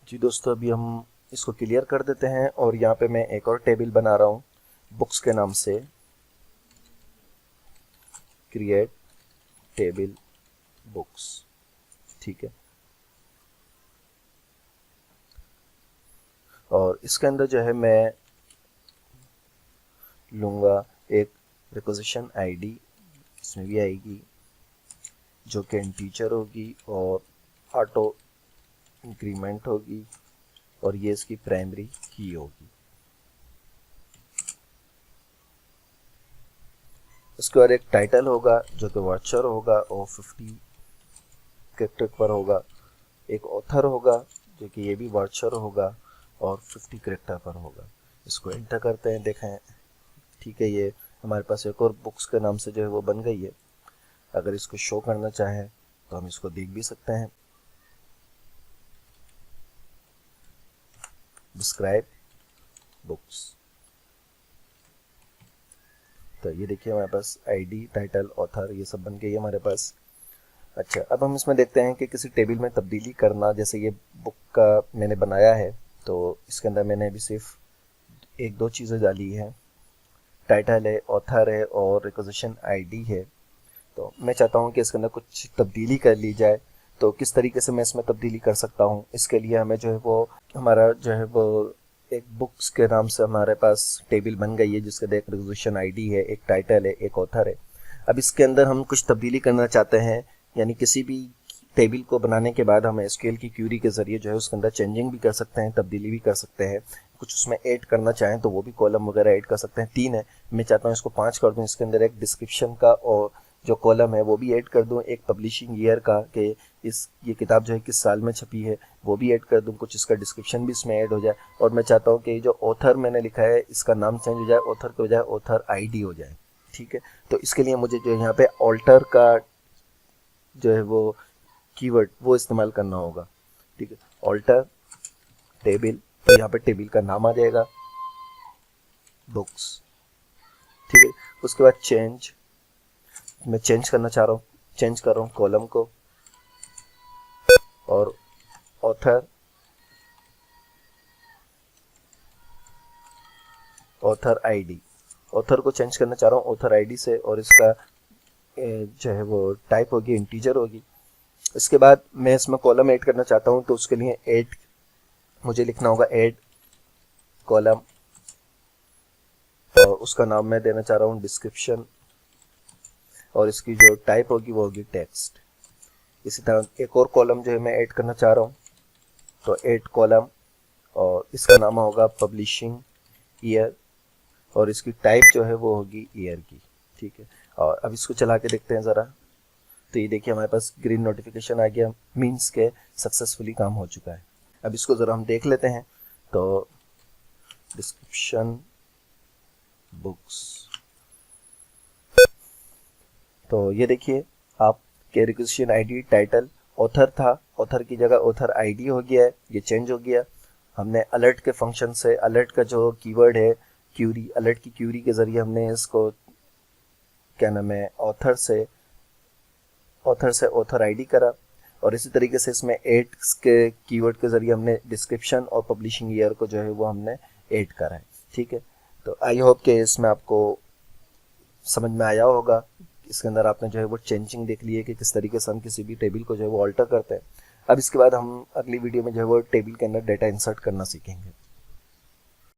जी दोस्तों, अभी हम इसको क्लियर कर देते हैं और यहाँ पे मैं एक और टेबल बना रहा हूँ बुक्स के नाम से। क्रिएट टेबल बुक्स, ठीक है। और इसके अंदर जो है मैं लूँगा एक रिक्वेजिशन आईडी, इसमें भी आएगी जो कि इंटीजर होगी और ऑटो इंक्रीमेंट होगी और ये इसकी प्राइमरी की होगी। उसके बाद एक टाइटल होगा जो कि वाचर होगा और 50 कैरेक्टर पर होगा। एक ऑथर होगा जो कि ये भी वाचर होगा और 50 कैरेक्टर पर होगा। इसको एंटर करते हैं, देखें ठीक है। ये हमारे पास एक और बुक्स के नाम से जो है वो बन गई है। अगर इसको शो करना चाहें तो हम इसको देख भी सकते हैं। डिस्क्राइब बुक्स, तो ये देखिए हमारे पास आईडी, टाइटल, ऑथर ये सब बन गई है हमारे पास। अच्छा, अब हम इसमें देखते हैं कि किसी टेबल में तब्दीली करना। जैसे ये बुक का मैंने बनाया है तो इसके अंदर मैंने अभी सिर्फ एक दो चीज़ें डाली हैं। टाइटल है, ऑथर है और रिक्वेजिशन आईडी है। तो मैं चाहता हूँ कि इसके अंदर कुछ तब्दीली कर ली जाए। तो किस तरीके से मैं इसमें तब्दीली कर सकता हूँ, इसके लिए हमें जो है वो हमारा जो है वो एक बुक्स के नाम से हमारे पास टेबल बन गई है जिसके अंदर एक रिक्वेजिशन आईडी है, एक टाइटल है, एक ऑथर है। अब इसके अंदर हम कुछ तब्दीली करना चाहते हैं, यानी किसी भी टेबल को बनाने के बाद हम एसक्यूएल की क्यूरी के ज़रिए जो है उसके अंदर चेंजिंग भी कर सकते हैं, तब्दीली भी कर सकते हैं। कुछ उसमें ऐड करना चाहें तो वो भी कॉलम वगैरह ऐड कर सकते हैं। 3 है, मैं चाहता हूँ इसको 5 कर दूँ। इसके अंदर एक डिस्क्रिप्शन का और जो कॉलम है वो भी ऐड कर दूँ, एक पब्लिशिंग ईयर का कि ये किताब जो है किस साल में छपी है वो भी ऐड कर दूँ, कुछ इसका डिस्क्रिप्शन भी इसमें ऐड हो जाए। और मैं चाहता हूँ कि जो ऑथर मैंने लिखा है इसका नाम चेंज हो जाए, ऑथर के बजाय ऑथर आईडी हो जाए, ठीक है। तो इसके लिए मुझे जो है यहाँ पे ऑल्टर का जो है वो कीवर्ड वो इस्तेमाल करना होगा, ठीक है। ऑल्टर टेबल, तो यहाँ पे टेबल का नाम आ जाएगा बुक्स, ठीक है। उसके बाद चेंज, मैं चेंज करना चाह रहा हूँ, चेंज कर रहा हूँ कॉलम को। और ऑथर, ऑथर आईडी, ऑथर को चेंज करना चाह रहा हूँ ऑथर आईडी से और इसका जो है वो टाइप होगी इंटीजर होगी। इसके बाद मैं इसमें कॉलम ऐड करना चाहता हूँ तो उसके लिए ऐड मुझे लिखना होगा ऐड कॉलम और उसका नाम मैं देना चाह रहा हूँ डिस्क्रिप्शन और इसकी जो टाइप होगी वो होगी टेक्स्ट। इसी तरह एक और कॉलम जो है मैं ऐड करना चाह रहा हूँ तो ऐड कॉलम और इसका नाम होगा पब्लिशिंग ईयर और इसकी टाइप जो है वो होगी ईयर की, ठीक है। और अब इसको चला के देखते हैं ज़रा, तो ये देखिए हमारे पास ग्रीन नोटिफिकेशन आ गया, मीन्स के सक्सेसफुली काम हो चुका है। अब इसको ज़रा हम देख लेते हैं। तो डिस्क्रिप्शन बुक्स, तो ये देखिए आपके रिक्वेजिशन आईडी टाइटल ऑथर था, ऑथर की जगह ऑथर आईडी हो गया है, ये चेंज हो गया। हमने अलर्ट के फंक्शन से, अलर्ट का जो कीवर्ड है क्यूरी, अलर्ट की क्यूरी के ज़रिए हमने इसको क्या नाम है ऑथर से ऑथर आईडी करा। और इसी तरीके से इसमें ऐड के कीवर्ड के ज़रिए हमने डिस्क्रिप्शन और पब्लिशिंग ईयर को जो है वो हमने ऐड करा है, ठीक है। तो आई होप कि इसमें आपको समझ में आया होगा। इसके अंदर आपने जो है वो चेंजिंग देख ली है कि किस तरीके से हम किसी भी टेबल को जो है वो ऑल्टर करते हैं। अब इसके बाद हम अगली वीडियो में जो है वो टेबल के अंदर डेटा इंसर्ट करना सीखेंगे।